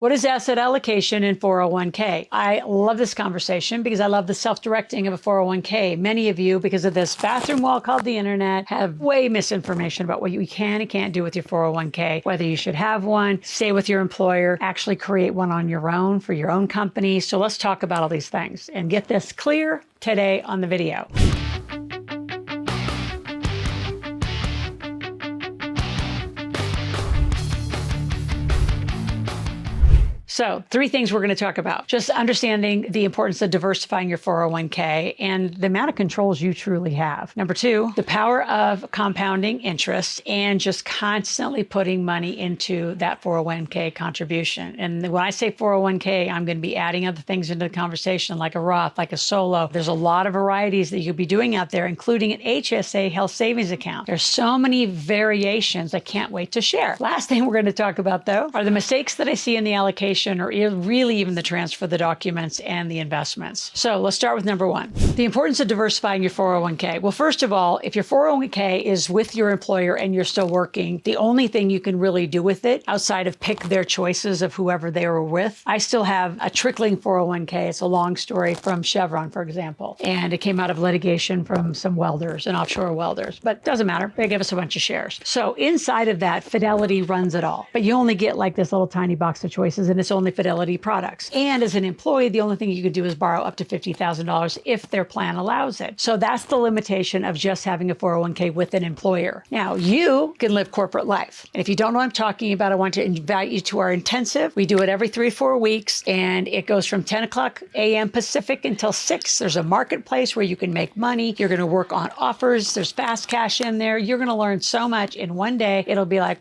What is asset allocation in 401k? I love this conversation because I love the self-directing of a 401k. Many of you, because of this bathroom wall called the internet, have way misinformation about what you can and can't do with your 401k, whether you should have one, stay with your employer, actually create one on your own for your own company. So let's talk about all these things and get this clear today on the video. So 3 things we're going to talk about. Just understanding the importance of diversifying your 401k and the amount of controls you truly have. Number 2, the power of compounding interest and just constantly putting money into that 401k contribution. And when I say 401k, I'm going to be adding other things into the conversation like a Roth, like a solo. There's a lot of varieties that you'll be doing out there, including an HSA health savings account. There's so many variations I can't wait to share. Last thing we're going to talk about, though, are the mistakes that I see in the allocation or really even the transfer of the documents and the investments. So let's start with number 1, the importance of diversifying your 401k. Well, first of all, if your 401k is with your employer and you're still working, the only thing you can really do with it outside of pick their choices of whoever they were with. I still have a trickling 401k. It's a long story from Chevron, for example, and it came out of litigation from some welders and offshore welders, but it doesn't matter. They give us a bunch of shares. So inside of that, Fidelity runs it all, but you only get like this little tiny box of choices, and it's only Fidelity products. And as an employee, the only thing you can do is borrow up to $50,000 if their plan allows it. So that's the limitation of just having a 401k with an employer. Now, you can live corporate life. And if you don't know what I'm talking about, I want to invite you to our intensive. We do it every 3-4 weeks, and it goes from 10 o'clock a.m. Pacific until 6. There's a marketplace where you can make money. You're going to work on offers. There's fast cash in there. You're going to learn so much in one day. It'll be like,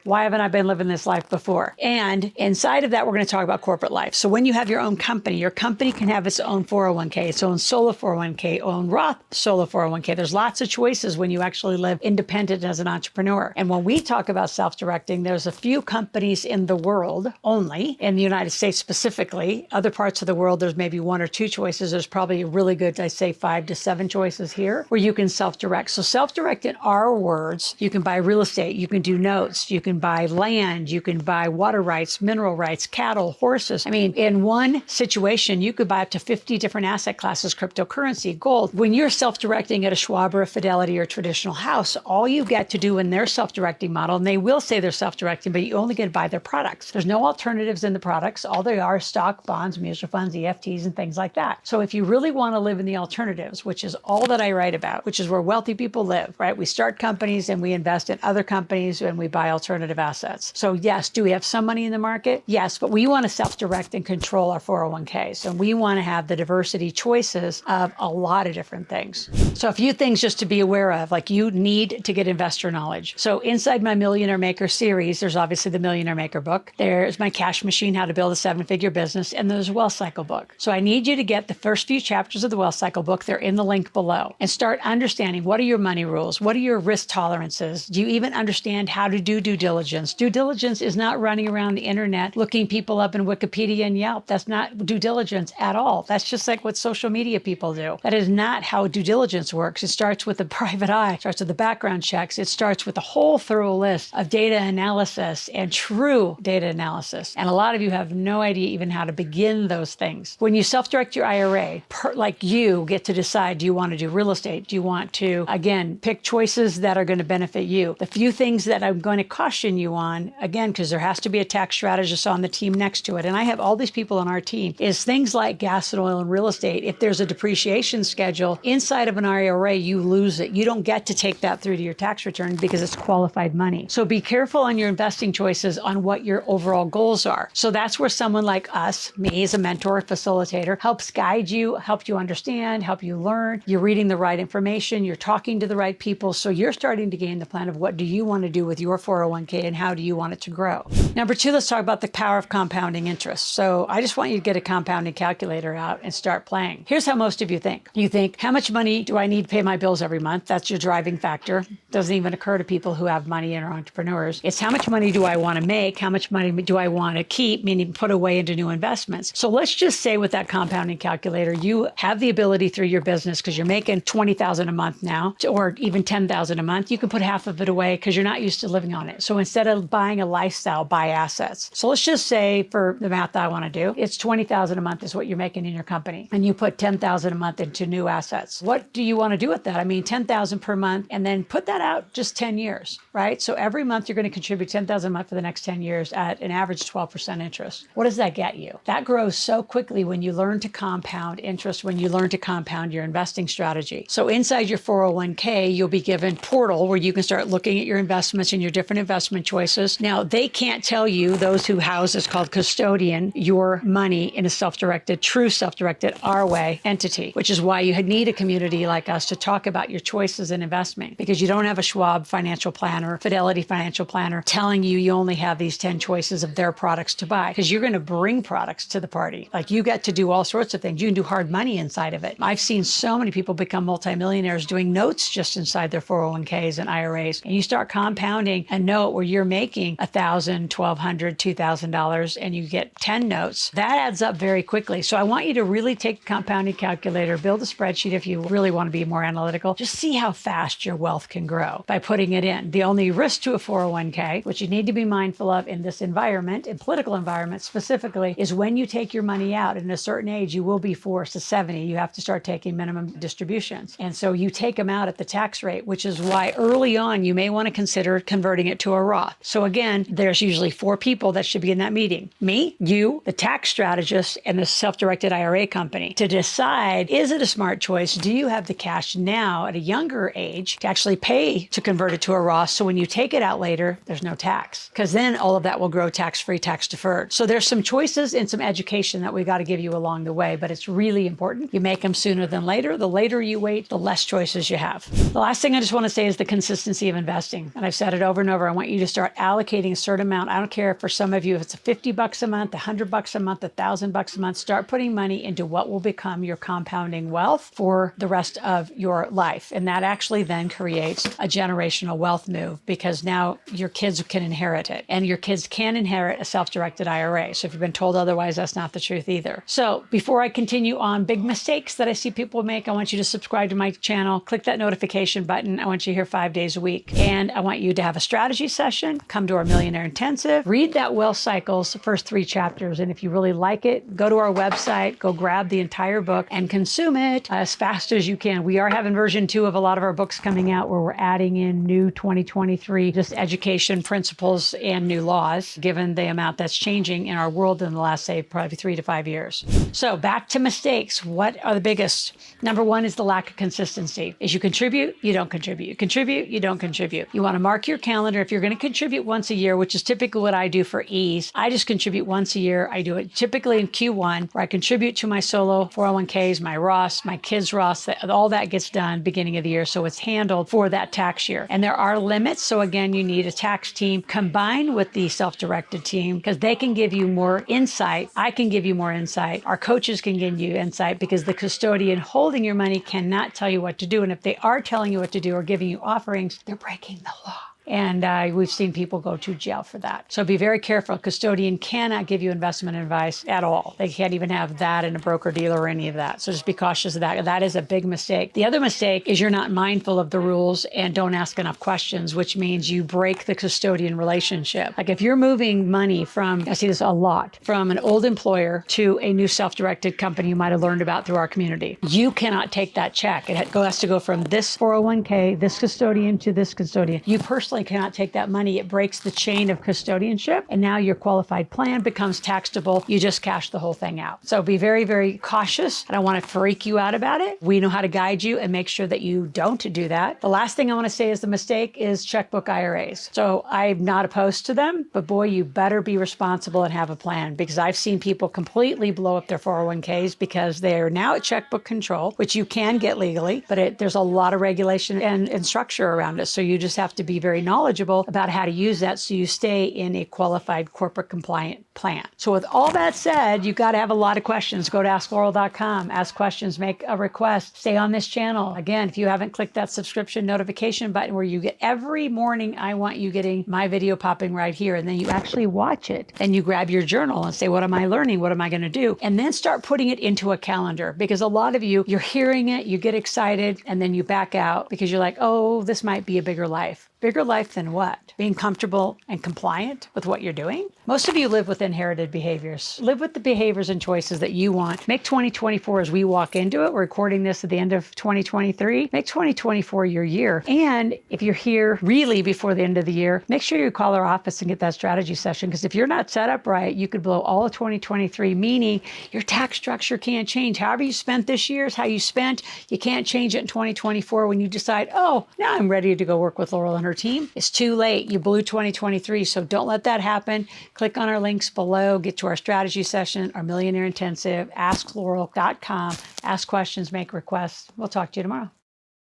why haven't I been living this life before? And inside of that, we're going to talk about corporate life. So when you have your own company, your company can have its own 401k, its own solo 401k, own Roth solo 401k. There's lots of choices when you actually live independent as an entrepreneur. And when we talk about self-directing, there's a few companies in the world only, in the United States specifically. Other parts of the world, there's maybe 1 or 2 choices. There's probably a really good, I say 5 to 7 choices here where you can self-direct. So self-direct in our words, you can buy real estate, you can do notes, you can buy land, you can buy water rights, mineral rights, cattle, horses. I mean, in one situation, you could buy up to 50 different asset classes, cryptocurrency, gold. When you're self-directing at a Schwab or a Fidelity or a traditional house, all you get to do in their self-directing model, and they will say they're self-directing, but you only get to buy their products. There's no alternatives in the products. All they are stock, bonds, mutual funds, EFTs, and things like that. So if you really want to live in the alternatives, which is all that I write about, which is where wealthy people live, right? We start companies and we invest in other companies and we buy alternative assets. So yes, do we have some money in the market? Yes, but we want to self-direct and control our 401ks. And we want to have the diversity choices of a lot of different things. So a few things just to be aware of, like you need to get investor knowledge. So inside my Millionaire Maker series, there's obviously the Millionaire Maker book. There's my Cash Machine, How to Build a 7-Figure Business, and there's a Wealth Cycle book. So I need you to get the first few chapters of the Wealth Cycle book. They're in the link below, and start understanding what are your money rules? What are your risk tolerances? Do you even understand how to do due diligence? Due diligence is not running around the internet looking people up in Wikipedia and Yelp. That's not due diligence at all. That's just like what social media people do. That is not how due diligence works. It starts with a private eye, it starts with the background checks. It starts with a whole thorough list of data analysis and true data analysis. And a lot of you have no idea even how to begin those things. When you self-direct your IRA, like you get to decide, do you want to do real estate? Do you want to, again, pick choices that are going to benefit you? The few things that I'm going to caution you on, again, because there has to be a tax strategist on the team next to it, and I have all these people on our team, is things like gas and oil and real estate. If there's a depreciation schedule inside of an IRA, you lose it. You don't get to take that through to your tax return because it's qualified money. So be careful on your investing choices on what your overall goals are. So that's where someone like us, me as a mentor, facilitator, helps guide you, help you understand, help you learn. You're reading the right information, you're talking to the right people, so you're starting to gain the plan of what do you want to do with your 401k and how do you want it to grow. Number 2, let's talk about the power of compounding interest. So I just want you to get a compounding calculator out and start playing. Here's how most of you think. You think, how much money do I need to pay my bills every month? That's your driving factor. Doesn't even occur to people who have money and are entrepreneurs. It's how much money do I want to make? How much money do I want to keep, meaning put away into new investments? So let's just say with that compounding calculator, you have the ability through your business, because you're making $20,000 a month now, or even $10,000 a month, you can put half of it away because you're not used to living on it. So So instead of buying a lifestyle, buy assets. So let's just say, for the math that I want to do, it's $20,000 a month is what you're making in your company, and you put $10,000 a month into new assets. What do you want to do with that? I mean, $10,000 per month, and then put that out just 10 years, right? So every month you're going to contribute $10,000 a month for the next 10 years at an average 12% interest. What does that get you? That grows so quickly when you learn to compound interest, when you learn to compound your investing strategy. So inside your 401k, you'll be given portal where you can start looking at your investments and your different investment choices. Now, they can't tell you, those who house is called custodian, your money in a self-directed, true self-directed our way entity, which is why you need a community like us to talk about your choices in investing, because you don't have a Schwab financial planner, Fidelity financial planner telling you you only have these 10 choices of their products to buy, because you're going to bring products to the party. Like, you get to do all sorts of things. You can do hard money inside of it. I've seen so many people become multimillionaires doing notes just inside their 401ks and IRAs. And you start compounding a note where you're making $1,000, $1,200, $2,000, and you get 10 notes. That adds up very quickly. So I want you to really take a compounding calculator, build a spreadsheet if you really want to be more analytical. Just see how fast your wealth can grow by putting it in. The only risk to a 401k, which you need to be mindful of in this environment, in political environment specifically, is when you take your money out at a certain age, you will be forced to 70. You have to start taking minimum distributions. And so you take them out at the tax rate, which is why early on you may want to consider converting it to a Roth. So again, there's usually 4 people that should be in that meeting. Me, you, the tax strategist, and the self-directed IRA company to decide, is it a smart choice? Do you have the cash now at a younger age to actually pay to convert it to a Roth? So when you take it out later, there's no tax, because then all of that will grow tax-free, tax-deferred. So there's some choices and some education that we got to give you along the way, but it's really important. You make them sooner than later. The later you wait, the less choices you have. The last thing I just want to say is the consistency of investing. And I've said it over and over. I want you to start allocating a certain amount. I don't care for some of you if it's $50 a month, $100 a month, $1,000 a month. Start putting money into what will become your compounding wealth for the rest of your life. And that actually then creates a generational wealth move, because now your kids can inherit it, and your kids can inherit a self-directed IRA. So if you've been told otherwise, that's not the truth either. So before I continue on big mistakes that I see people make, I want you to subscribe to my channel, click that notification button. I want you here 5 days a week. And I want you to have a strategy session, come to our Millionaire Intensive, read that Wealth Cycle's first 3 chapters. And if you really like it, go to our website, go grab the entire book and consume it as fast as you can. We are having version 2 of a lot of our books coming out, where we're adding in new 2023 just education principles and new laws, given the amount that's changing in our world in the last, say, probably 3 to 5 years. So back to mistakes. What are the biggest? Number 1 is the lack of consistency. Is you contribute, you don't contribute. You contribute, you don't contribute. You want to mark your calendar. If you're going to contribute once a year, which is typically what I do for ease, I just contribute once a year. I do it typically in Q1, where I contribute to my solo 401ks, my Roths, my kids' Roths. All that gets done beginning of the year. So it's handled for that tax year. And there are limits. So again, you need a tax team combined with the self-directed team, because they can give you more insight. I can give you more insight. Our coaches can give you insight, because the custodian holding your money cannot tell you what to do. And if they are telling you what to do or giving you offerings, they're breaking the law. And we've seen people go to jail for that. So be very careful. A custodian cannot give you investment advice at all. They can't even have that in a broker dealer or any of that. So just be cautious of that. That is a big mistake. The other mistake is you're not mindful of the rules and don't ask enough questions, which means you break the custodian relationship. Like if you're moving money from, I see this a lot, from an old employer to a new self-directed company you might have learned about through our community, you cannot take that check. It has to go from this 401k, this custodian, to this custodian. You personally cannot take that money. It breaks the chain of custodianship, and now your qualified plan becomes taxable. You just cash the whole thing out. So be very, very cautious. I don't want to freak you out about it. We know how to guide you and make sure that you don't do that. The last thing I want to say is the mistake is checkbook IRAs. So I'm not opposed to them, but boy, you better be responsible and have a plan, because I've seen people completely blow up their 401ks because they are now at checkbook control, which you can get legally, but there's a lot of regulation and structure around it. So you just have to be very knowledgeable about how to use that so you stay in a qualified corporate compliant plan. So with all that said, you've got to have a lot of questions. Go to AskLoral.com, ask questions, make a request, stay on this channel. Again, if you haven't clicked that subscription notification button where you get every morning, I want you getting my video popping right here, and then you actually watch it and you grab your journal and say, what am I learning? What am I going to do? And then start putting it into a calendar, because a lot of you're hearing it, you get excited, and then you back out because you're like, oh, this might be a bigger life. Bigger life than what? Being comfortable and compliant with what you're doing? Most of you live with inherited behaviors. Live with the behaviors and choices that you want. Make 2024, as we walk into it, we're recording this at the end of 2023, make 2024 your year. And if you're here really before the end of the year, make sure you call our office and get that strategy session. Because if you're not set up right, you could blow all of 2023, meaning your tax structure can't change. However you spent this year is how you spent. You can't change it in 2024 when you decide, oh, now I'm ready to go work with Loral and her team. It's too late. You blew 2023. So don't let that happen. Click on our links below, get to our strategy session, our Millionaire Intensive, askloral.com, ask questions, make requests. We'll talk to you tomorrow.